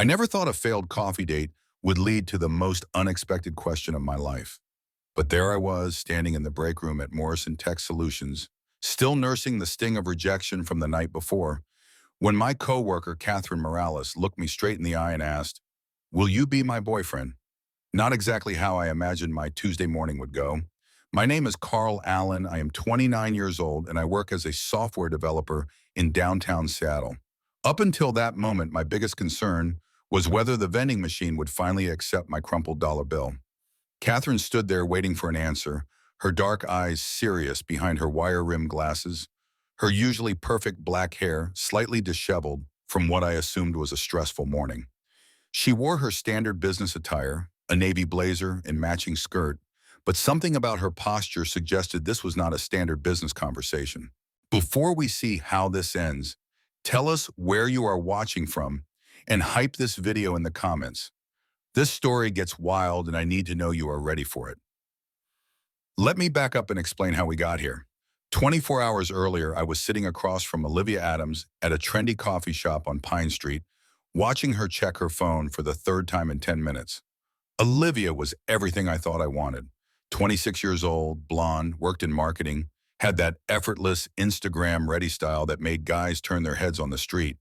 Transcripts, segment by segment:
I never thought a failed coffee date would lead to the most unexpected question of my life. But there I was, standing in the break room at Morrison Tech Solutions, still nursing the sting of rejection from the night before, when my coworker, Catherine Morales, looked me straight in the eye and asked, "Will you be my boyfriend?" Not exactly how I imagined my Tuesday morning would go. My name is Carl Allen. I am 29 years old, and I work as a software developer in downtown Seattle. Up until that moment, my biggest concern was whether the vending machine would finally accept my crumpled dollar bill. Catherine stood there waiting for an answer, her dark eyes serious behind her wire-rimmed glasses, her usually perfect black hair slightly disheveled from what I assumed was a stressful morning. She wore her standard business attire, a navy blazer and matching skirt, but something about her posture suggested this was not a standard business conversation. Before we see how this ends, tell us where you are watching from and hype this video in the comments. This story gets wild and I need to know you are ready for it. Let me back up and explain how we got here. 24 hours earlier, I was sitting across from Olivia Adams at a trendy coffee shop on Pine Street, watching her check her phone for the third time in 10 minutes. Olivia was everything I thought I wanted. 26 years old, blonde, worked in marketing, had that effortless Instagram-ready style that made guys turn their heads on the street.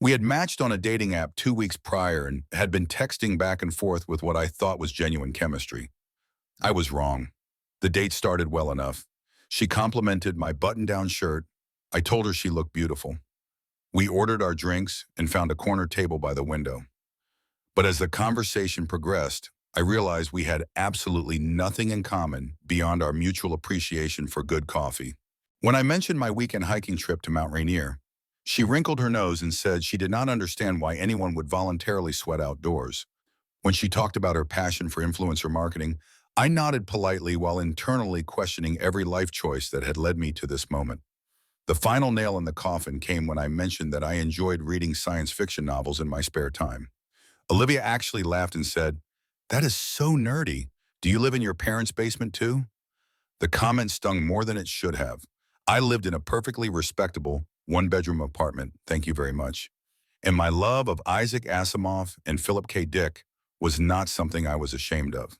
We had matched on a dating app 2 weeks prior and had been texting back and forth with what I thought was genuine chemistry. I was wrong. The date started well enough. She complimented my button-down shirt. I told her she looked beautiful. We ordered our drinks and found a corner table by the window. But as the conversation progressed, I realized we had absolutely nothing in common beyond our mutual appreciation for good coffee. When I mentioned my weekend hiking trip to Mount Rainier, she wrinkled her nose and said she did not understand why anyone would voluntarily sweat outdoors. When she talked about her passion for influencer marketing, I nodded politely while internally questioning every life choice that had led me to this moment. The final nail in the coffin came when I mentioned that I enjoyed reading science fiction novels in my spare time. Olivia actually laughed and said, "That is so nerdy. Do you live in your parents' basement too?" The comment stung more than it should have. I lived in a perfectly respectable one-bedroom apartment, thank you very much. And my love of Isaac Asimov and Philip K. Dick was not something I was ashamed of.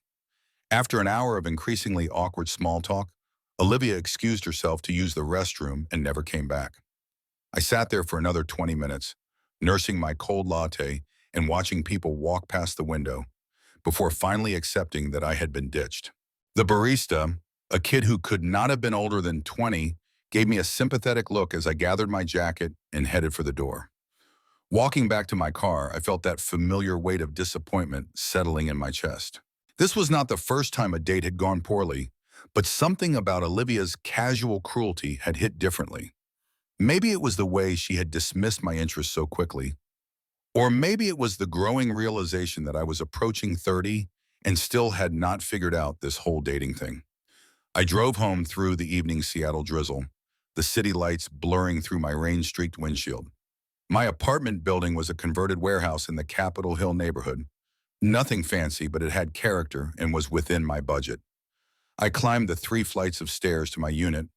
After an hour of increasingly awkward small talk, Olivia excused herself to use the restroom and never came back. I sat there for another 20 minutes, nursing my cold latte and watching people walk past the window, before finally accepting that I had been ditched. The barista, a kid who could not have been older than 20, gave me a sympathetic look as I gathered my jacket and headed for the door. Walking back to my car, I felt that familiar weight of disappointment settling in my chest. This was not the first time a date had gone poorly, but something about Olivia's casual cruelty had hit differently. Maybe it was the way she had dismissed my interest so quickly, or maybe it was the growing realization that I was approaching 30 and still had not figured out this whole dating thing. I drove home through the evening Seattle drizzle, the city lights blurring through my rain-streaked windshield. My apartment building was a converted warehouse in the Capitol Hill neighborhood. Nothing fancy, but it had character and was within my budget. I climbed the 3 flights of stairs to my unit,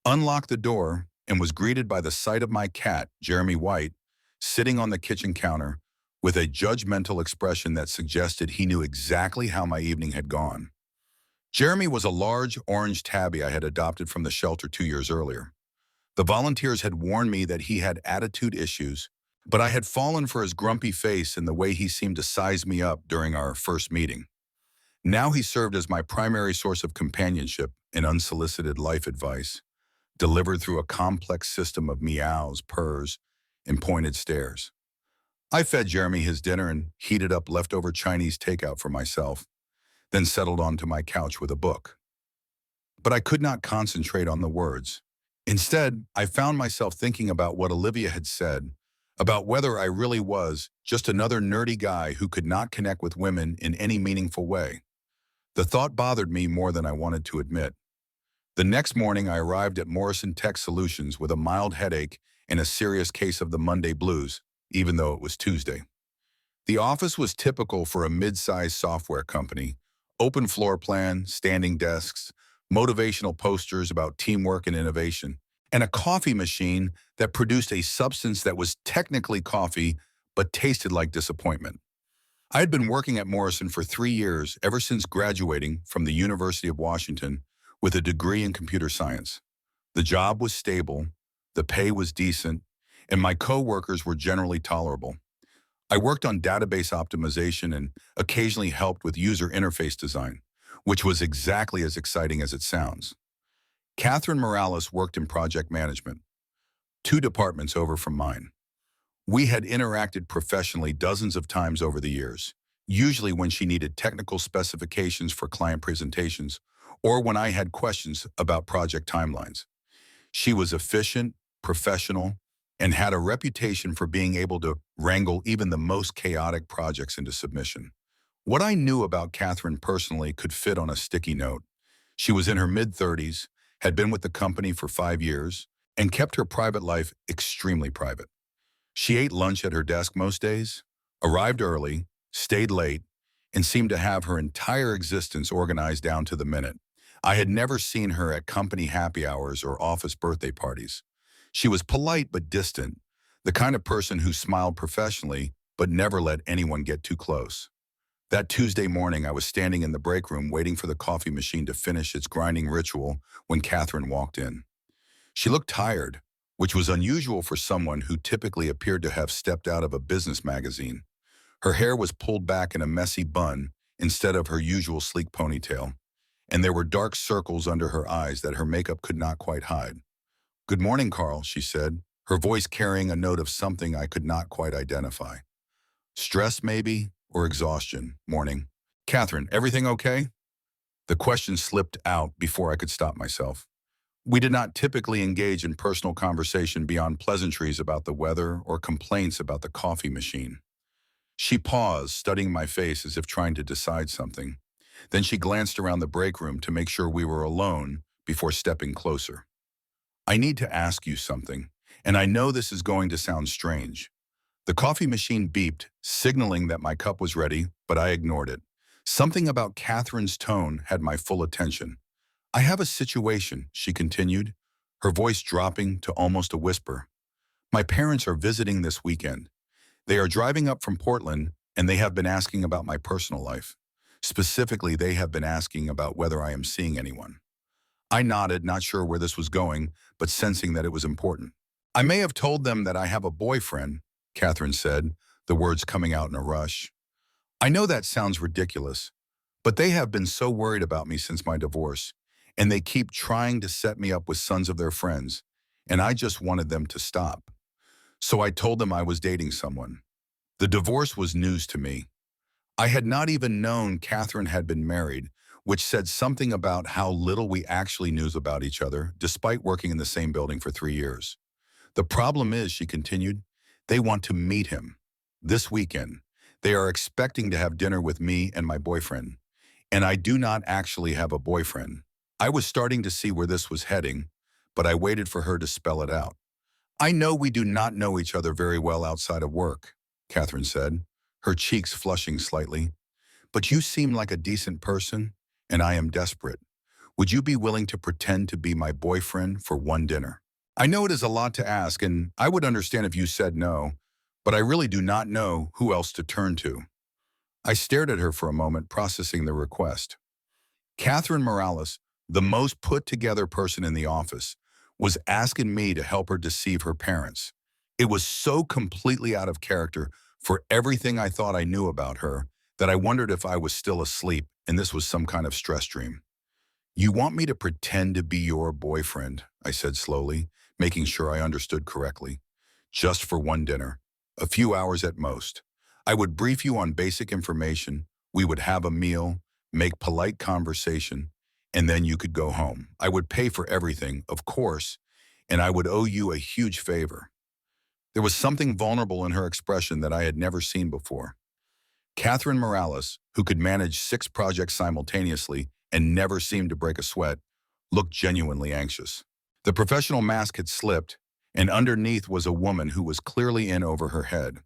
unlocked the door, and was greeted by the sight of my cat, Jeremy White, sitting on the kitchen counter with a judgmental expression that suggested he knew exactly how my evening had gone. Jeremy was a large orange tabby I had adopted from the shelter 2 years earlier. The volunteers had warned me that he had attitude issues, but I had fallen for his grumpy face and the way he seemed to size me up during our first meeting. Now he served as my primary source of companionship and unsolicited life advice, delivered through a complex system of meows, purrs, and pointed stares. I fed Jeremy his dinner and heated up leftover Chinese takeout for myself, then settled onto my couch with a book. But I could not concentrate on the words. Instead, I found myself thinking about what Olivia had said, about whether I really was just another nerdy guy who could not connect with women in any meaningful way. The thought bothered me more than I wanted to admit. The next morning, I arrived at Morrison Tech Solutions with a mild headache and a serious case of the Monday blues, even though it was Tuesday. The office was typical for a mid-sized software company: open floor plan, standing desks, motivational posters about teamwork and innovation, and a coffee machine that produced a substance that was technically coffee but tasted like disappointment. I had been working at Morrison for 3 years, ever since graduating from the University of Washington with a degree in computer science. The job was stable, the pay was decent, and my coworkers were generally tolerable. I worked on database optimization and occasionally helped with user interface design, which was exactly as exciting as it sounds. Catherine Morales worked in project management, 2 departments over from mine. We had interacted professionally dozens of times over the years, usually when she needed technical specifications for client presentations or when I had questions about project timelines. She was efficient, professional, and had a reputation for being able to wrangle even the most chaotic projects into submission. What I knew about Catherine personally could fit on a sticky note. She was in her mid-30s, had been with the company for 5 years, and kept her private life extremely private. She ate lunch at her desk most days, arrived early, stayed late, and seemed to have her entire existence organized down to the minute. I had never seen her at company happy hours or office birthday parties. She was polite but distant, the kind of person who smiled professionally but never let anyone get too close. That Tuesday morning, I was standing in the break room waiting for the coffee machine to finish its grinding ritual when Catherine walked in. She looked tired, which was unusual for someone who typically appeared to have stepped out of a business magazine. Her hair was pulled back in a messy bun instead of her usual sleek ponytail, and there were dark circles under her eyes that her makeup could not quite hide. "Good morning, Carl," she said, her voice carrying a note of something I could not quite identify. Stress, maybe, or exhaustion. Morning. "Catherine, everything okay?" The question slipped out before I could stop myself. We did not typically engage in personal conversation beyond pleasantries about the weather or complaints about the coffee machine. She paused, studying my face as if trying to decide something. Then she glanced around the break room to make sure we were alone before stepping closer. "I need to ask you something, and I know this is going to sound strange." The coffee machine beeped, signaling that my cup was ready, but I ignored it. Something about Catherine's tone had my full attention. "I have a situation," she continued, her voice dropping to almost a whisper. "My parents are visiting this weekend. They are driving up from Portland, and they have been asking about my personal life. Specifically, they have been asking about whether I am seeing anyone." I nodded, not sure where this was going, but sensing that it was important. "I may have told them that I have a boyfriend," Catherine said, the words coming out in a rush. "I know that sounds ridiculous, but they have been so worried about me since my divorce, and they keep trying to set me up with sons of their friends, and I just wanted them to stop. So I told them I was dating someone." The divorce was news to me. I had not even known Catherine had been married, which said something about how little we actually knew about each other, despite working in the same building for 3 years. "The problem is," she continued, "they want to meet him. This weekend, they are expecting to have dinner with me and my boyfriend. And I do not actually have a boyfriend." I was starting to see where this was heading, but I waited for her to spell it out. "I know we do not know each other very well outside of work," Catherine said, her cheeks flushing slightly. "But you seem like a decent person, and I am desperate. Would you be willing to pretend to be my boyfriend for one dinner? I know it is a lot to ask, and I would understand if you said no, but I really do not know who else to turn to." I stared at her for a moment, processing the request. Catherine Morales, the most put-together person in the office, was asking me to help her deceive her parents. It was so completely out of character for everything I thought I knew about her that I wondered if I was still asleep and this was some kind of stress dream. "You want me to pretend to be your boyfriend," I said slowly, making sure I understood correctly. "Just for one dinner, a few hours at most. I would brief you on basic information, we would have a meal, make polite conversation, and then you could go home. I would pay for everything, of course, and I would owe you a huge favor." There was something vulnerable in her expression that I had never seen before. Catherine Morales, who could manage 6 projects simultaneously and never seemed to break a sweat, looked genuinely anxious. The professional mask had slipped, and underneath was a woman who was clearly in over her head.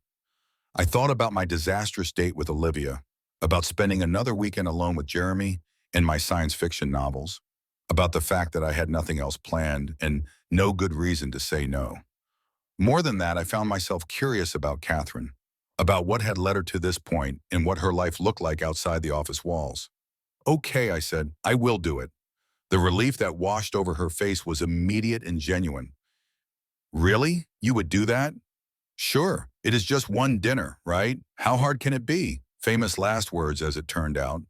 I thought about my disastrous date with Olivia, about spending another weekend alone with Jeremy and my science fiction novels, about the fact that I had nothing else planned and no good reason to say no. More than that, I found myself curious about Catherine. about what had led her to this point and what her life looked like outside the office walls. Okay, I said, I will do it. The relief that washed over her face was immediate and genuine. Really? You would do that? Sure, it is just one dinner, right? How hard can it be? Famous last words, as it turned out.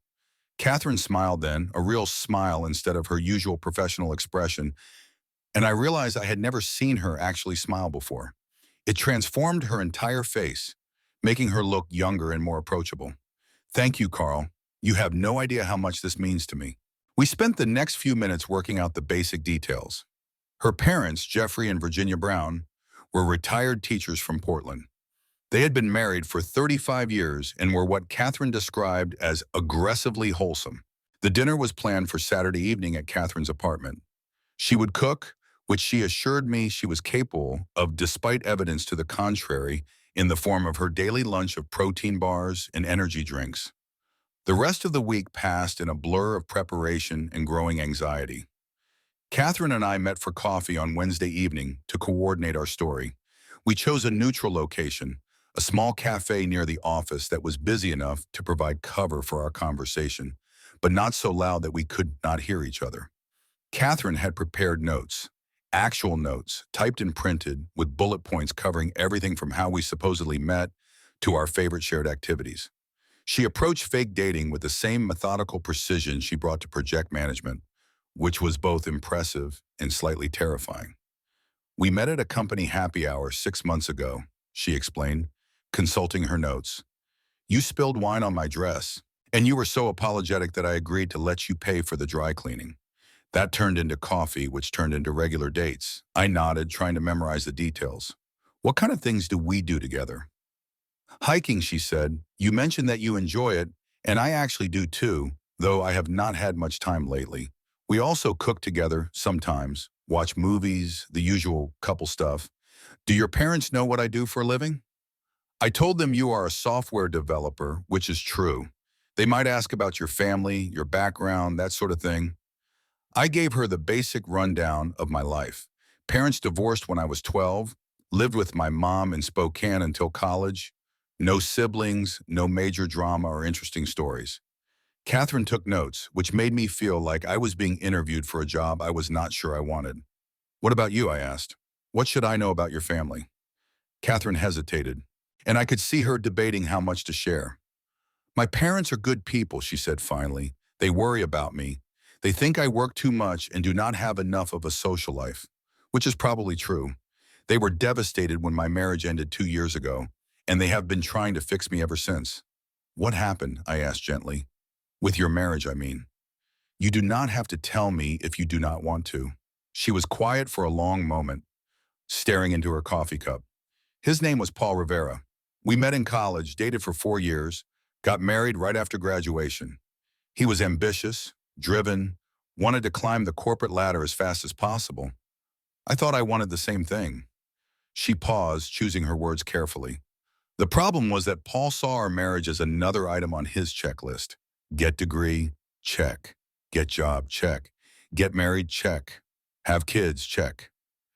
Catherine smiled then, a real smile instead of her usual professional expression, and I realized I had never seen her actually smile before. It transformed her entire face, making her look younger and more approachable. Thank you, Carl. You have no idea how much this means to me. We spent the next few minutes working out the basic details. Her parents, Jeffrey and Virginia Brown, were retired teachers from Portland. They had been married for 35 years and were what Catherine described as aggressively wholesome. The dinner was planned for Saturday evening at Catherine's apartment. She would cook, which she assured me she was capable of despite evidence to the contrary in the form of her daily lunch of protein bars and energy drinks. The rest of the week passed in a blur of preparation and growing anxiety. Catherine and I met for coffee on Wednesday evening to coordinate our story. We chose a neutral location, a small cafe near the office that was busy enough to provide cover for our conversation, but not so loud that we could not hear each other. Catherine had prepared notes, actual notes, typed and printed, with bullet points covering everything from how we supposedly met to our favorite shared activities. She approached fake dating with the same methodical precision she brought to project management, which was both impressive and slightly terrifying. We met at a company happy hour 6 months ago, she explained, consulting her notes. You spilled wine on my dress, and you were so apologetic that I agreed to let you pay for the dry cleaning. That turned into coffee, which turned into regular dates. I nodded, trying to memorize the details. What kind of things do we do together? Hiking, she said. You mentioned that you enjoy it, and I actually do too, though I have not had much time lately. We also cook together sometimes, watch movies, the usual couple stuff. Do your parents know what I do for a living? I told them you are a software developer, which is true. They might ask about your family, your background, that sort of thing. I gave her the basic rundown of my life. Parents divorced when I was 12, lived with my mom in Spokane until college. No siblings, no major drama or interesting stories. Catherine took notes, which made me feel like I was being interviewed for a job I was not sure I wanted. What about you, I asked. What should I know about your family? Catherine hesitated, and I could see her debating how much to share. My parents are good people, she said finally. They worry about me. They think I work too much and do not have enough of a social life, which is probably true. They were devastated when my marriage ended 2 years ago, and they have been trying to fix me ever since. What happened? I asked gently. With your marriage, I mean. You do not have to tell me if you do not want to. She was quiet for a long moment, staring into her coffee cup. His name was Paul Rivera. We met in college, dated for 4 years, got married right after graduation. He was ambitious, driven, wanted to climb the corporate ladder as fast as possible. I thought I wanted the same thing. She paused, choosing her words carefully. The problem was that Paul saw our marriage as another item on his checklist. Get degree, check. Get job, check. Get married, check. Have kids, check.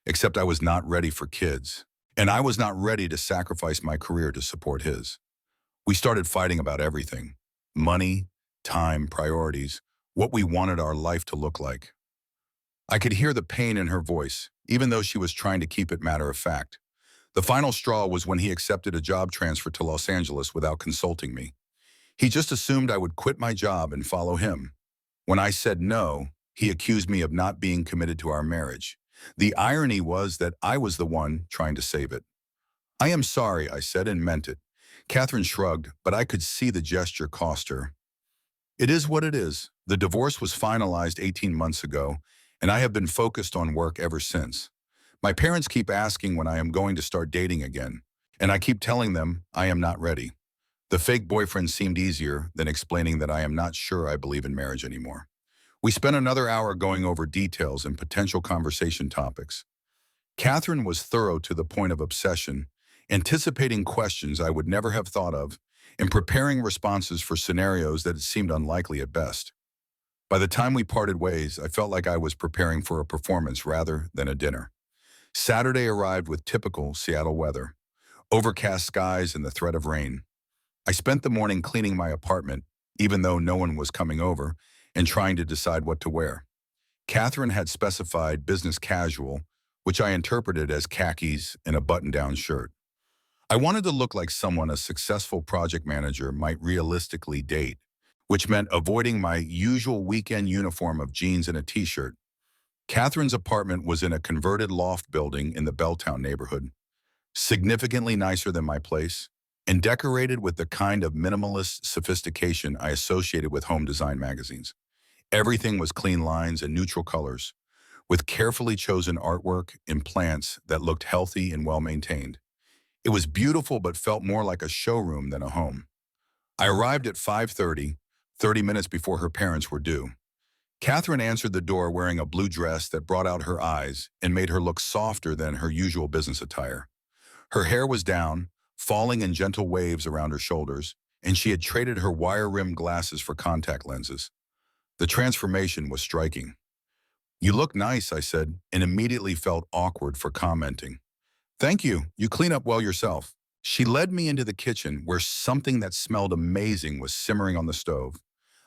Except I was not ready for kids, and I was not ready to sacrifice my career to support his. We started fighting about everything. Money, time, priorities, what we wanted our life to look like. I could hear the pain in her voice, even though she was trying to keep it matter of fact. The final straw was when he accepted a job transfer to Los Angeles without consulting me. He just assumed I would quit my job and follow him. When I said no, he accused me of not being committed to our marriage. The irony was that I was the one trying to save it. I am sorry, I said and meant it. Catherine shrugged, but I could see the gesture cost her. It is what it is. The divorce was finalized 18 months ago, and I have been focused on work ever since. My parents keep asking when I am going to start dating again, and I keep telling them I am not ready. The fake boyfriend seemed easier than explaining that I am not sure I believe in marriage anymore. We spent another hour going over details and potential conversation topics. Catherine was thorough to the point of obsession, anticipating questions I would never have thought of, and preparing responses for scenarios that seemed unlikely at best. By the time we parted ways, I felt like I was preparing for a performance rather than a dinner. Saturday arrived with typical Seattle weather. overcast skies and the threat of rain. I spent the morning cleaning my apartment, even though no one was coming over, and trying to decide what to wear. Catherine had specified business casual, which I interpreted as khakis and a button-down shirt. I wanted to look like someone a successful project manager might realistically date, which meant avoiding my usual weekend uniform of jeans and a t-shirt. Catherine's apartment was in a converted loft building in the Belltown neighborhood, significantly nicer than my place, and decorated with the kind of minimalist sophistication I associated with home design magazines. Everything was clean lines and neutral colors, with carefully chosen artwork and plants that looked healthy and well-maintained. It was beautiful but felt more like a showroom than a home. I arrived at 5:30, 30 minutes before her parents were due. Catherine answered the door wearing a blue dress that brought out her eyes and made her look softer than her usual business attire. Her hair was down, falling in gentle waves around her shoulders, and she had traded her wire-rimmed glasses for contact lenses. The transformation was striking. "You look nice," I said, and immediately felt awkward for commenting. "Thank you. You clean up well yourself." She led me into the kitchen where something that smelled amazing was simmering on the stove.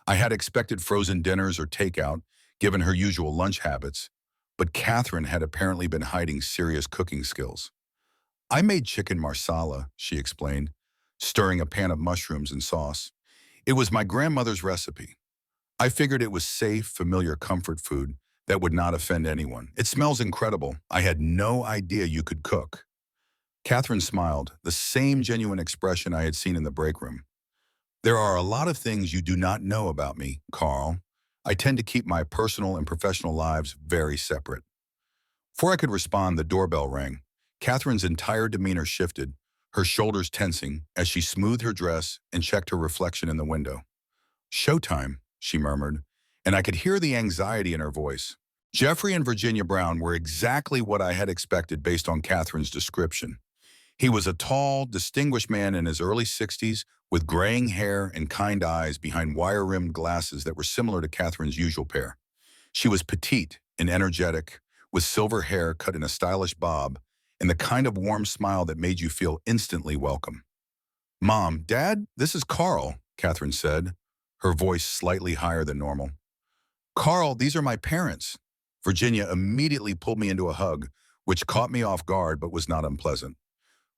I had expected frozen dinners or takeout, given her usual lunch habits, but Catherine had apparently been hiding serious cooking skills. "I made chicken marsala," she explained, stirring a pan of mushrooms and sauce. "It was my grandmother's recipe. I figured it was safe, familiar comfort food that would not offend anyone. It smells incredible. I had no idea you could cook." Catherine smiled, the same genuine expression I had seen in the break room. "There are a lot of things you do not know about me, Carl. I tend to keep my personal and professional lives very separate." Before I could respond, the doorbell rang. Catherine's entire demeanor shifted, her shoulders tensing as she smoothed her dress and checked her reflection in the window. "Showtime," she murmured, and I could hear the anxiety in her voice. Jeffrey and Virginia Brown were exactly what I had expected based on Catherine's description. He was a tall, distinguished man in his early 60s with graying hair and kind eyes behind wire-rimmed glasses that were similar to Catherine's usual pair. She was petite and energetic, with silver hair cut in a stylish bob and the kind of warm smile that made you feel instantly welcome. "Mom, Dad, this is Carl," Catherine said, her voice slightly higher than normal. "Carl, these are my parents." Virginia immediately pulled me into a hug, which caught me off guard but was not unpleasant.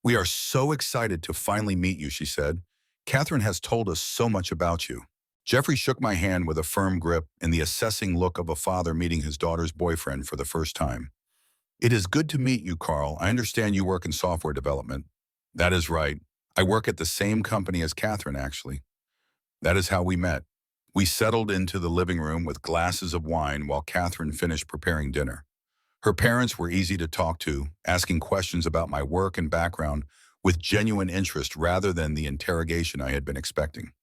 "We are so excited to finally meet you," she said. "Catherine has told us so much about you." Jeffrey shook my hand with a firm grip and the assessing look of a father meeting his daughter's boyfriend for the first time. "It is good to meet you, Carl. I understand you work in software development." "That is right. I work at the same company as Catherine, actually." That is how we met. We settled into the living room with glasses of wine while Catherine finished preparing dinner. Her parents were easy to talk to, asking questions about my work and background with genuine interest rather than the interrogation I had been expecting.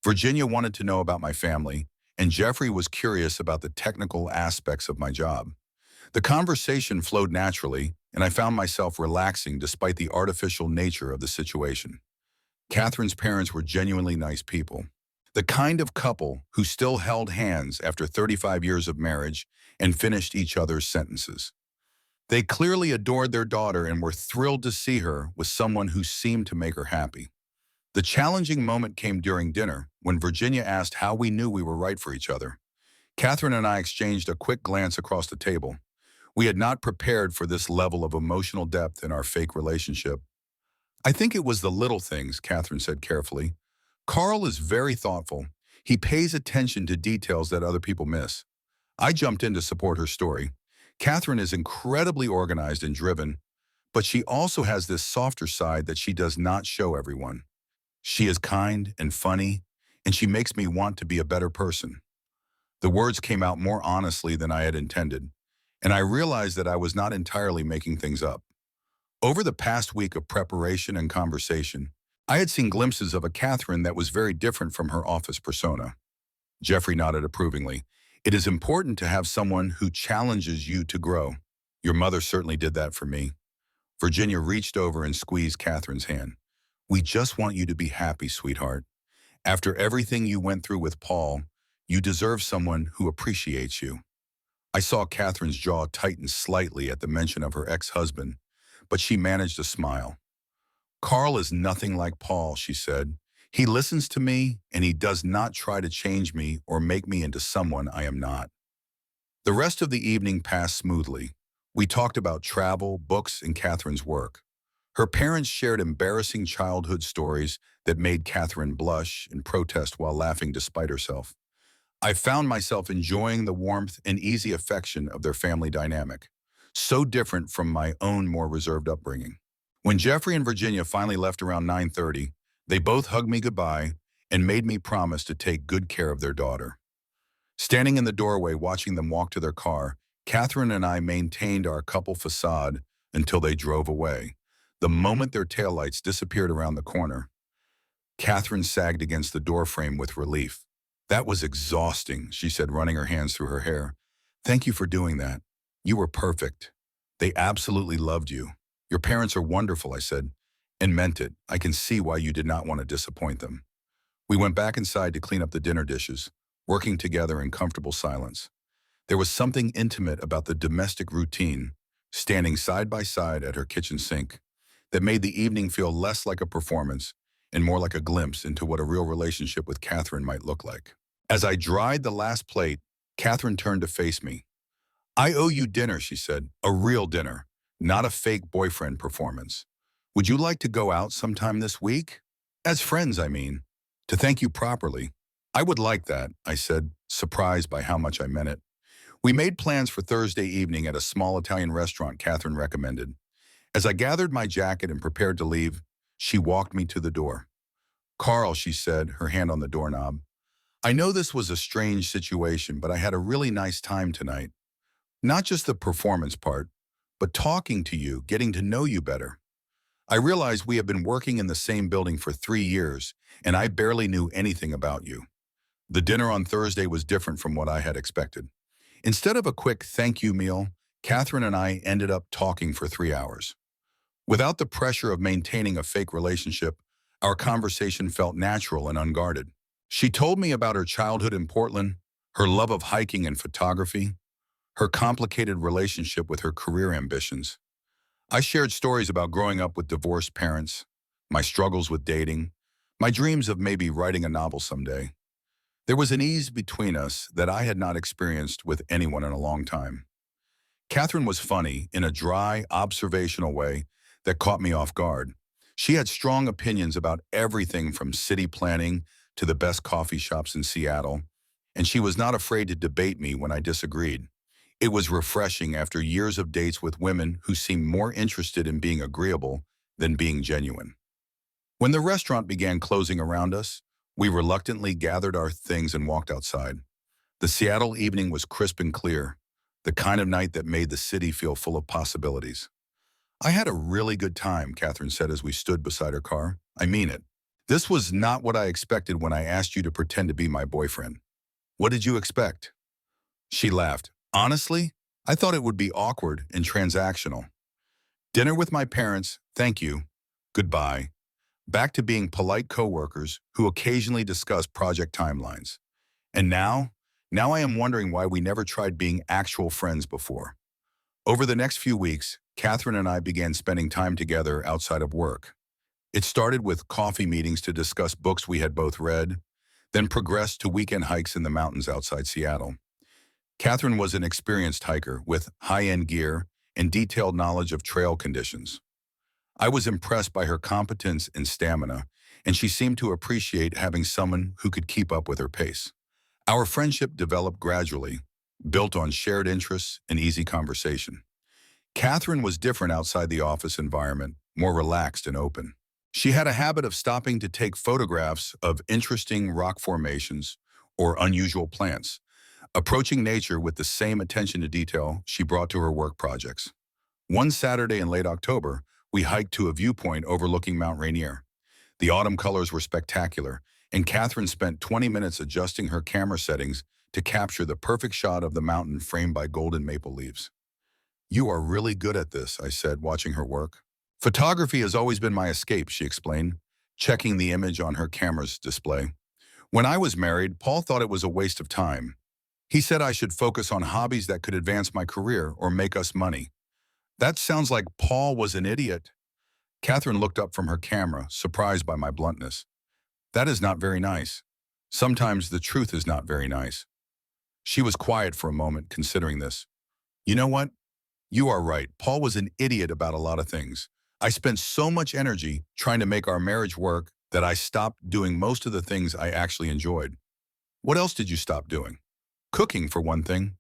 Virginia wanted to know about my family, and Jeffrey was curious about the technical aspects of my job. The conversation flowed naturally, and I found myself relaxing despite the artificial nature of the situation. Catherine's parents were genuinely nice people. The kind of couple who still held hands after 35 years of marriage and finished each other's sentences. They clearly adored their daughter and were thrilled to see her with someone who seemed to make her happy. The challenging moment came during dinner when Virginia asked how we knew we were right for each other. Catherine and I exchanged a quick glance across the table. We had not prepared for this level of emotional depth in our fake relationship. "I think it was the little things," Catherine said carefully. "Carl is very thoughtful. He pays attention to details that other people miss." I jumped in to support her story. Catherine is incredibly organized and driven, but she also has this softer side that she does not show everyone. She is kind and funny, and she makes me want to be a better person. The words came out more honestly than I had intended, and I realized that I was not entirely making things up. Over the past week of preparation and conversation, I had seen glimpses of a Catherine that was very different from her office persona. Jeffrey nodded approvingly. "It is important to have someone who challenges you to grow. Your mother certainly did that for me." Virginia reached over and squeezed Catherine's hand. "We just want you to be happy, sweetheart. After everything you went through with Paul, you deserve someone who appreciates you." I saw Catherine's jaw tighten slightly at the mention of her ex-husband, but she managed a smile. Carl is nothing like Paul, she said. He listens to me, and he does not try to change me or make me into someone I am not. The rest of the evening passed smoothly. We talked about travel, books, and Catherine's work. Her parents shared embarrassing childhood stories that made Catherine blush and protest while laughing despite herself. I found myself enjoying the warmth and easy affection of their family dynamic, so different from my own more reserved upbringing. When Jeffrey and Virginia finally left around 9:30, they both hugged me goodbye and made me promise to take good care of their daughter. Standing in the doorway watching them walk to their car, Catherine and I maintained our couple facade until they drove away. The moment their taillights disappeared around the corner, Catherine sagged against the doorframe with relief. "That was exhausting," she said, running her hands through her hair. "Thank you for doing that. You were perfect. They absolutely loved you. Your parents are wonderful," I said, and meant it. I can see why you did not want to disappoint them. We went back inside to clean up the dinner dishes, working together in comfortable silence. There was something intimate about the domestic routine, standing side by side at her kitchen sink, that made the evening feel less like a performance and more like a glimpse into what a real relationship with Catherine might look like. As I dried the last plate, Catherine turned to face me. "I owe you dinner," she said, "a real dinner, not a fake boyfriend performance. Would you like to go out sometime this week? As friends, I mean. To thank you properly." "I would like that," I said, surprised by how much I meant it. We made plans for Thursday evening at a small Italian restaurant Catherine recommended. As I gathered my jacket and prepared to leave, she walked me to the door. "Carl," she said, her hand on the doorknob, "I know this was a strange situation, but I had a really nice time tonight. Not just the performance part, but talking to you, getting to know you better. I realize we have been working in the same building for 3 years, and I barely knew anything about you." The dinner on Thursday was different from what I had expected. Instead of a quick thank you meal, Catherine and I ended up talking for 3 hours. Without the pressure of maintaining a fake relationship, our conversation felt natural and unguarded. She told me about her childhood in Portland, her love of hiking and photography, her complicated relationship with her career ambitions. I shared stories about growing up with divorced parents, my struggles with dating, my dreams of maybe writing a novel someday. There was an ease between us that I had not experienced with anyone in a long time. Catherine was funny in a dry, observational way that caught me off guard. She had strong opinions about everything from city planning to the best coffee shops in Seattle, and she was not afraid to debate me when I disagreed. It was refreshing after years of dates with women who seemed more interested in being agreeable than being genuine. When the restaurant began closing around us, we reluctantly gathered our things and walked outside. The Seattle evening was crisp and clear, the kind of night that made the city feel full of possibilities. "I had a really good time," Catherine said as we stood beside her car. "I mean it. This was not what I expected when I asked you to pretend to be my boyfriend." "What did you expect?" She laughed. "Honestly, I thought it would be awkward and transactional. Dinner with my parents, thank you, goodbye. Back to being polite coworkers who occasionally discuss project timelines. And now I am wondering why we never tried being actual friends before." Over the next few weeks, Catherine and I began spending time together outside of work. It started with coffee meetings to discuss books we had both read, then progressed to weekend hikes in the mountains outside Seattle. Catherine was an experienced hiker with high-end gear and detailed knowledge of trail conditions. I was impressed by her competence and stamina, and she seemed to appreciate having someone who could keep up with her pace. Our friendship developed gradually, built on shared interests and easy conversation. Catherine was different outside the office environment, more relaxed and open. She had a habit of stopping to take photographs of interesting rock formations or unusual plants, approaching nature with the same attention to detail she brought to her work projects. One Saturday in late October, we hiked to a viewpoint overlooking Mount Rainier. The autumn colors were spectacular, and Catherine spent 20 minutes adjusting her camera settings to capture the perfect shot of the mountain framed by golden maple leaves. "You are really good at this," I said, watching her work. "Photography has always been my escape," she explained, checking the image on her camera's display. "When I was married, Paul thought it was a waste of time. He said I should focus on hobbies that could advance my career or make us money." "That sounds like Paul was an idiot." Catherine looked up from her camera, surprised by my bluntness. That is not very nice. Sometimes the truth is not very nice. She was quiet for a moment, considering this. You know what? You are right. Paul was an idiot about a lot of things. I spent so much energy trying to make our marriage work that I stopped doing most of the things I actually enjoyed. What else did you stop doing? Cooking, for one thing.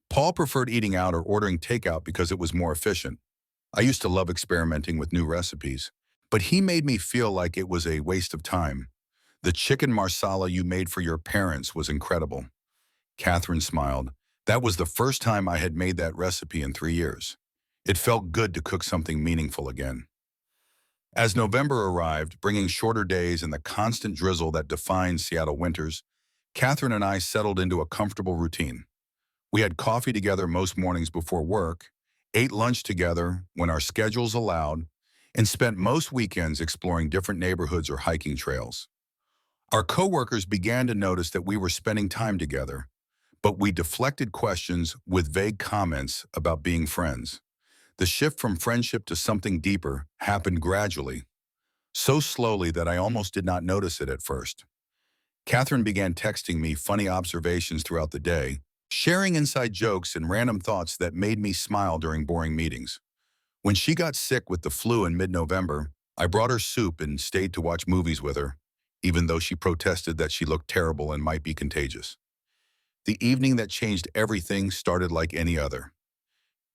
Paul preferred eating out or ordering takeout because it was more efficient. I used to love experimenting with new recipes, but he made me feel like it was a waste of time. The chicken marsala you made for your parents was incredible. Catherine smiled. That was the first time I had made that recipe in 3 years. It felt good to cook something meaningful again. As November arrived, bringing shorter days and the constant drizzle that defines Seattle winters, Catherine and I settled into a comfortable routine. We had coffee together most mornings before work, ate lunch together when our schedules allowed, and spent most weekends exploring different neighborhoods or hiking trails. Our coworkers began to notice that we were spending time together, but we deflected questions with vague comments about being friends. The shift from friendship to something deeper happened gradually, so slowly that I almost did not notice it at first. Catherine began texting me funny observations throughout the day, sharing inside jokes and random thoughts that made me smile during boring meetings. When she got sick with the flu in mid-November, I brought her soup and stayed to watch movies with her, even though she protested that she looked terrible and might be contagious. The evening that changed everything started like any other.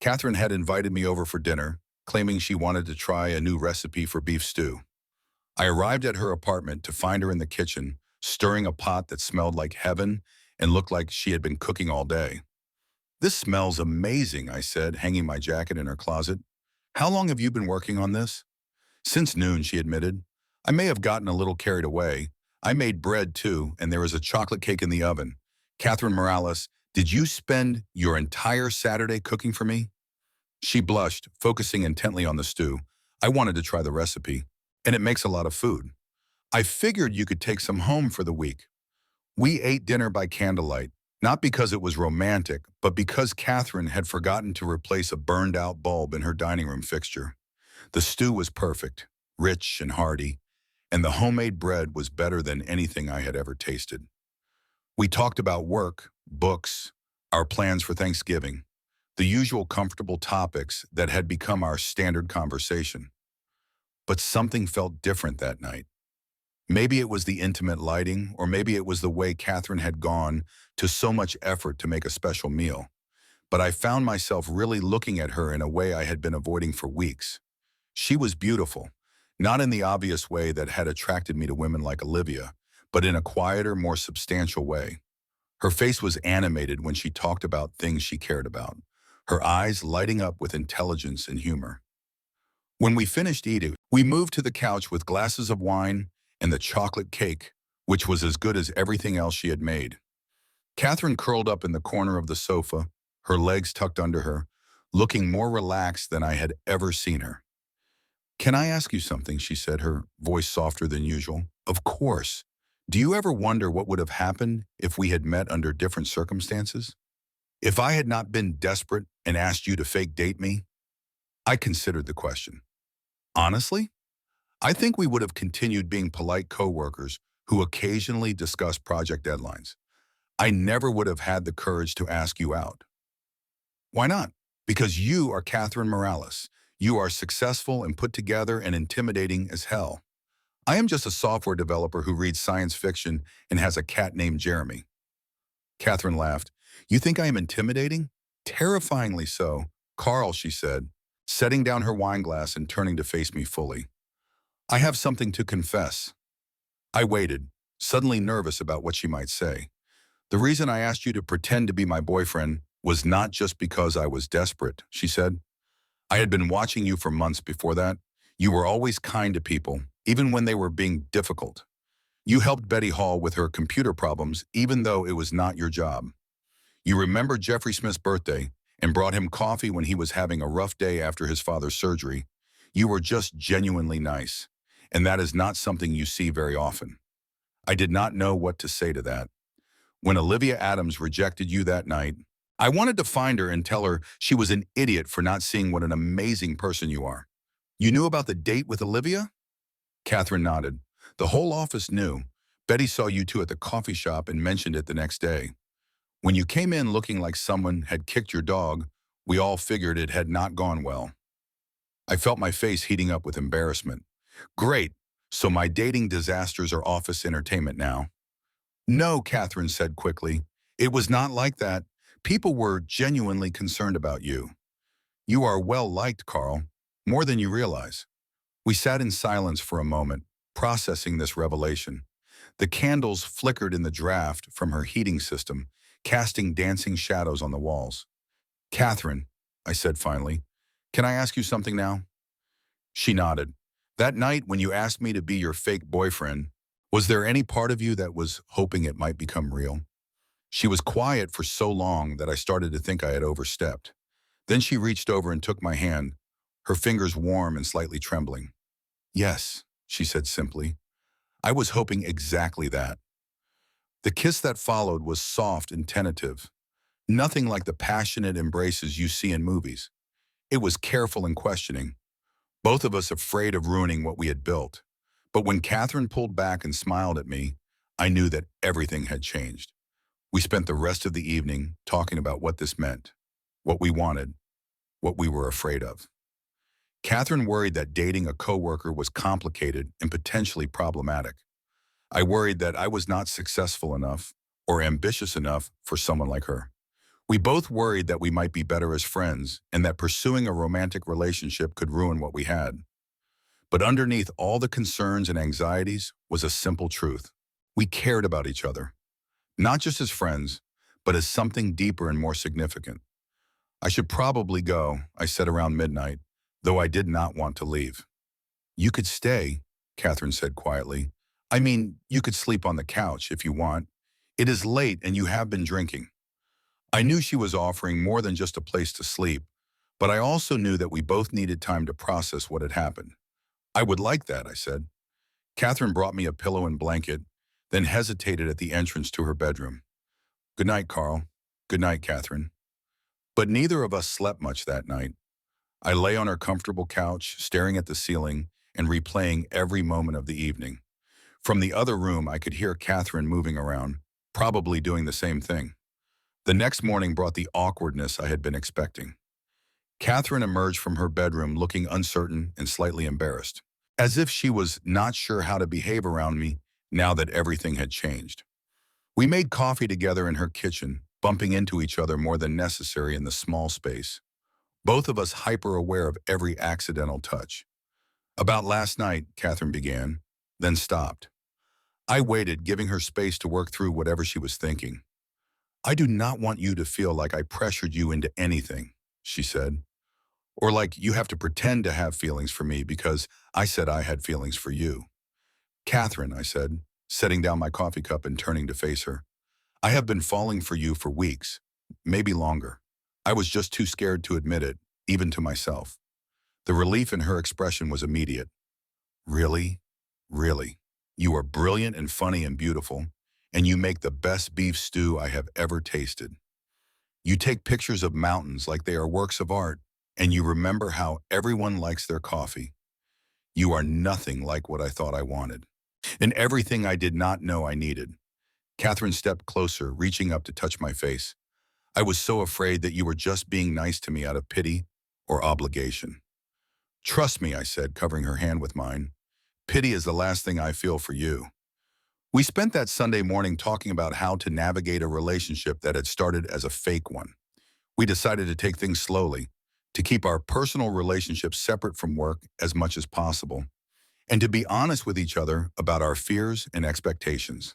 Catherine had invited me over for dinner, claiming she wanted to try a new recipe for beef stew. I arrived at her apartment to find her in the kitchen, stirring a pot that smelled like heaven and looked like she had been cooking all day. This smells amazing, I said, hanging my jacket in her closet. How long have you been working on this? Since noon, she admitted. I may have gotten a little carried away. I made bread too, and there is a chocolate cake in the oven. Catherine Morales, did you spend your entire Saturday cooking for me? She blushed, focusing intently on the stew. I wanted to try the recipe, and it makes a lot of food. I figured you could take some home for the week. We ate dinner by candlelight, not because it was romantic, but because Catherine had forgotten to replace a burned-out bulb in her dining room fixture. The stew was perfect, rich and hearty, and the homemade bread was better than anything I had ever tasted. We talked about work, books, our plans for Thanksgiving, the usual comfortable topics that had become our standard conversation. But something felt different that night. Maybe it was the intimate lighting, or maybe it was the way Catherine had gone to so much effort to make a special meal. But I found myself really looking at her in a way I had been avoiding for weeks. She was beautiful, not in the obvious way that had attracted me to women like Olivia, but in a quieter, more substantial way. Her face was animated when she talked about things she cared about, her eyes lighting up with intelligence and humor. When we finished eating, we moved to the couch with glasses of wine and the chocolate cake, which was as good as everything else she had made. Catherine curled up in the corner of the sofa, her legs tucked under her, looking more relaxed than I had ever seen her. Can I ask you something, she said, her voice softer than usual. Of course. Do you ever wonder what would have happened if we had met under different circumstances? If I had not been desperate and asked you to fake date me? I considered the question. Honestly, I think we would have continued being polite coworkers who occasionally discuss project deadlines. I never would have had the courage to ask you out. Why not? Because you are Catherine Morales. You are successful and put together and intimidating as hell. I am just a software developer who reads science fiction and has a cat named Jeremy. Catherine laughed. You think I am intimidating? Terrifyingly so. Carl, she said, setting down her wine glass and turning to face me fully. I have something to confess. I waited, suddenly nervous about what she might say. The reason I asked you to pretend to be my boyfriend was not just because I was desperate, she said. I had been watching you for months before that. You were always kind to people, even when they were being difficult. You helped Betty Hall with her computer problems, even though it was not your job. You remembered Jeffrey Smith's birthday and brought him coffee when he was having a rough day after his father's surgery. You were just genuinely nice, and that is not something you see very often. I did not know what to say to that. When Olivia Adams rejected you that night, I wanted to find her and tell her she was an idiot for not seeing what an amazing person you are. You knew about the date with Olivia? Catherine nodded. The whole office knew. Betty saw you two at the coffee shop and mentioned it the next day. When you came in looking like someone had kicked your dog, we all figured it had not gone well. I felt my face heating up with embarrassment. Great, so my dating disasters are office entertainment now. No, Catherine said quickly. It was not like that. People were genuinely concerned about you. You are well liked, Carl, more than you realize. We sat in silence for a moment, processing this revelation. The candles flickered in the draft from her heating system, casting dancing shadows on the walls. Catherine, I said finally, can I ask you something now? She nodded. That night when you asked me to be your fake boyfriend, was there any part of you that was hoping it might become real? She was quiet for so long that I started to think I had overstepped. Then she reached over and took my hand, her fingers warm and slightly trembling. Yes, she said simply. I was hoping exactly that. The kiss that followed was soft and tentative, nothing like the passionate embraces you see in movies. It was careful and questioning, both of us afraid of ruining what we had built. But when Catherine pulled back and smiled at me, I knew that everything had changed. We spent the rest of the evening talking about what this meant, what we wanted, what we were afraid of. Catherine worried that dating a coworker was complicated and potentially problematic. I worried that I was not successful enough or ambitious enough for someone like her. We both worried that we might be better as friends and that pursuing a romantic relationship could ruin what we had. But underneath all the concerns and anxieties was a simple truth. We cared about each other, not just as friends, but as something deeper and more significant. I should probably go, I said around midnight, though I did not want to leave. You could stay, Catherine said quietly. I mean, you could sleep on the couch if you want. It is late and you have been drinking. I knew she was offering more than just a place to sleep, but I also knew that we both needed time to process what had happened. I would like that, I said. Catherine brought me a pillow and blanket, then hesitated at the entrance to her bedroom. Good night, Carl. Good night, Catherine. But neither of us slept much that night. I lay on her comfortable couch, staring at the ceiling and replaying every moment of the evening. From the other room, I could hear Catherine moving around, probably doing the same thing. The next morning brought the awkwardness I had been expecting. Catherine emerged from her bedroom looking uncertain and slightly embarrassed, as if she was not sure how to behave around me now that everything had changed. We made coffee together in her kitchen, bumping into each other more than necessary in the small space, both of us hyper-aware of every accidental touch. About last night, Catherine began, then stopped. I waited, giving her space to work through whatever she was thinking. I do not want you to feel like I pressured you into anything, she said, or like you have to pretend to have feelings for me because I said I had feelings for you. Catherine, I said, setting down my coffee cup and turning to face her. I have been falling for you for weeks, maybe longer. I was just too scared to admit it, even to myself. The relief in her expression was immediate. Really? Really? You are brilliant and funny and beautiful, and you make the best beef stew I have ever tasted. You take pictures of mountains like they are works of art, and you remember how everyone likes their coffee. You are nothing like what I thought I wanted, and everything I did not know I needed. Catherine stepped closer, reaching up to touch my face. I was so afraid that you were just being nice to me out of pity or obligation. Trust me, I said, covering her hand with mine. Pity is the last thing I feel for you. We spent that Sunday morning talking about how to navigate a relationship that had started as a fake one. We decided to take things slowly, to keep our personal relationships separate from work as much as possible, and to be honest with each other about our fears and expectations.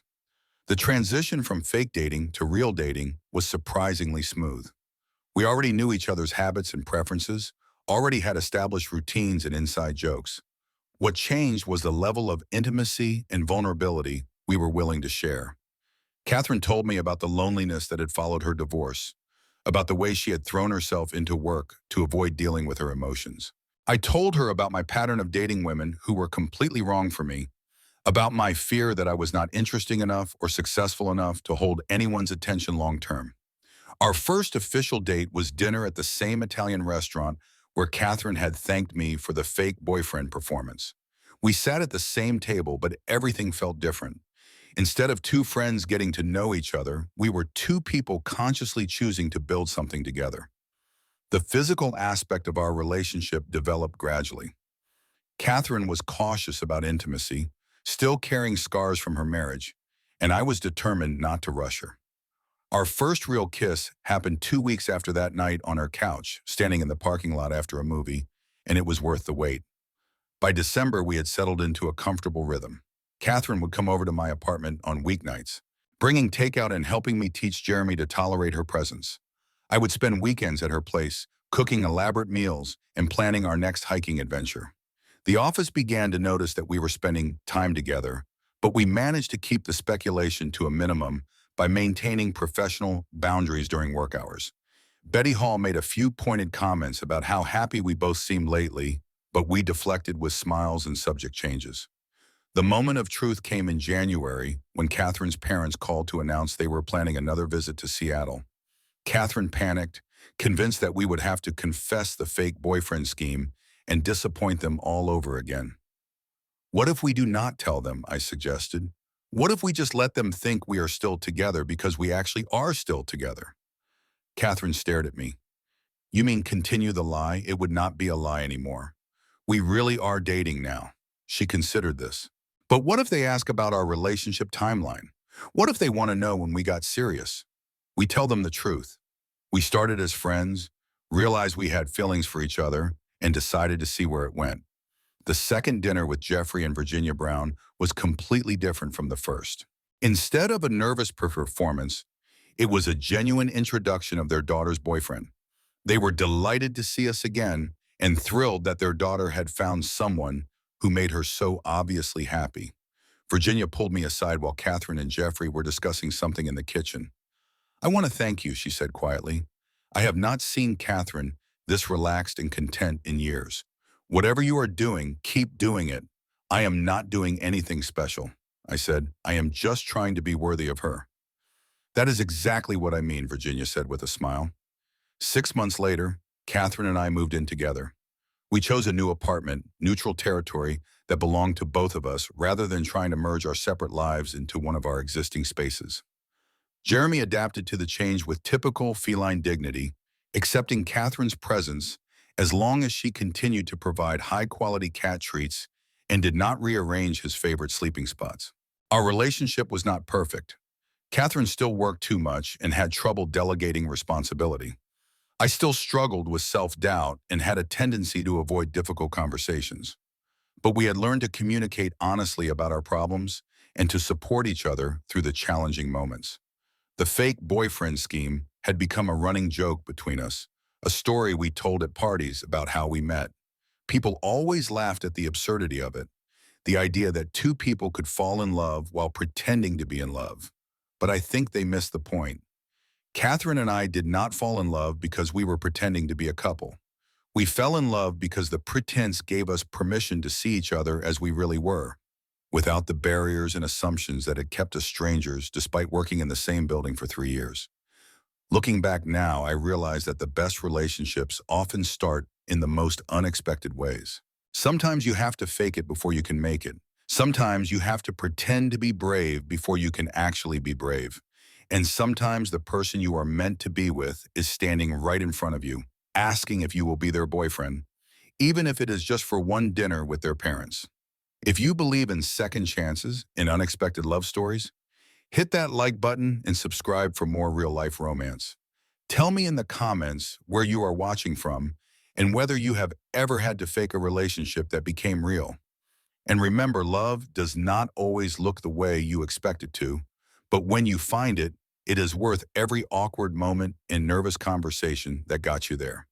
The transition from fake dating to real dating was surprisingly smooth. We already knew each other's habits and preferences, already had established routines and inside jokes. What changed was the level of intimacy and vulnerability we were willing to share. Catherine told me about the loneliness that had followed her divorce, about the way she had thrown herself into work to avoid dealing with her emotions. I told her about my pattern of dating women who were completely wrong for me, about my fear that I was not interesting enough or successful enough to hold anyone's attention long term. Our first official date was dinner at the same Italian restaurant where Catherine had thanked me for the fake boyfriend performance. We sat at the same table, but everything felt different. Instead of two friends getting to know each other, we were two people consciously choosing to build something together. The physical aspect of our relationship developed gradually. Catherine was cautious about intimacy, still carrying scars from her marriage, and I was determined not to rush her. Our first real kiss happened 2 weeks after that night on her couch, standing in the parking lot after a movie, and it was worth the wait. By December, we had settled into a comfortable rhythm. Catherine would come over to my apartment on weeknights, bringing takeout and helping me teach Jeremy to tolerate her presence. I would spend weekends at her place, cooking elaborate meals and planning our next hiking adventure. The office began to notice that we were spending time together, but we managed to keep the speculation to a minimum by maintaining professional boundaries during work hours. Betty Hall made a few pointed comments about how happy we both seemed lately, but we deflected with smiles and subject changes. The moment of truth came in January when Catherine's parents called to announce they were planning another visit to Seattle. Catherine panicked, convinced that we would have to confess the fake boyfriend scheme and disappoint them all over again. "What if we do not tell them?" I suggested. "What if we just let them think we are still together because we actually are still together?" Catherine stared at me. "You mean continue the lie? It would not be a lie anymore. We really are dating now." She considered this. "But what if they ask about our relationship timeline? What if they want to know when we got serious?" We tell them the truth. We started as friends, realized we had feelings for each other, and decided to see where it went. The second dinner with Jeffrey and Virginia Brown was completely different from the first. Instead of a nervous performance, it was a genuine introduction of their daughter's boyfriend. They were delighted to see us again and thrilled that their daughter had found someone who made her so obviously happy. Virginia pulled me aside while Catherine and Jeffrey were discussing something in the kitchen. "I want to thank you," she said quietly. "I have not seen Catherine this relaxed and content in years. Whatever you are doing, keep doing it. I am not doing anything special," I said. "I am just trying to be worthy of her." "That is exactly what I mean," Virginia said with a smile. 6 months later, Catherine and I moved in together. We chose a new apartment, neutral territory that belonged to both of us rather than trying to merge our separate lives into one of our existing spaces. Jeremy adapted to the change with typical feline dignity, accepting Catherine's presence as long as she continued to provide high-quality cat treats and did not rearrange his favorite sleeping spots. Our relationship was not perfect. Catherine still worked too much and had trouble delegating responsibility. I still struggled with self-doubt and had a tendency to avoid difficult conversations. But we had learned to communicate honestly about our problems and to support each other through the challenging moments. The fake boyfriend scheme had become a running joke between us, a story we told at parties about how we met. People always laughed at the absurdity of it, the idea that two people could fall in love while pretending to be in love. But I think they missed the point. Catherine and I did not fall in love because we were pretending to be a couple. We fell in love because the pretense gave us permission to see each other as we really were, without the barriers and assumptions that had kept us strangers despite working in the same building for 3 years. Looking back now, I realize that the best relationships often start in the most unexpected ways. Sometimes you have to fake it before you can make it. Sometimes you have to pretend to be brave before you can actually be brave. And sometimes the person you are meant to be with is standing right in front of you, asking if you will be their boyfriend, even if it is just for one dinner with their parents. If you believe in second chances and unexpected love stories, hit that like button and subscribe for more real-life romance. Tell me in the comments where you are watching from and whether you have ever had to fake a relationship that became real. And remember, love does not always look the way you expect it to, but when you find it, it is worth every awkward moment and nervous conversation that got you there.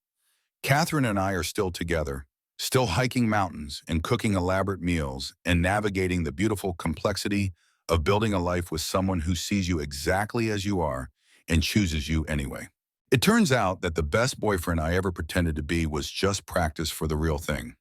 Catherine and I are still together, still hiking mountains and cooking elaborate meals and navigating the beautiful complexity of building a life with someone who sees you exactly as you are and chooses you anyway. It turns out that the best boyfriend I ever pretended to be was just practice for the real thing.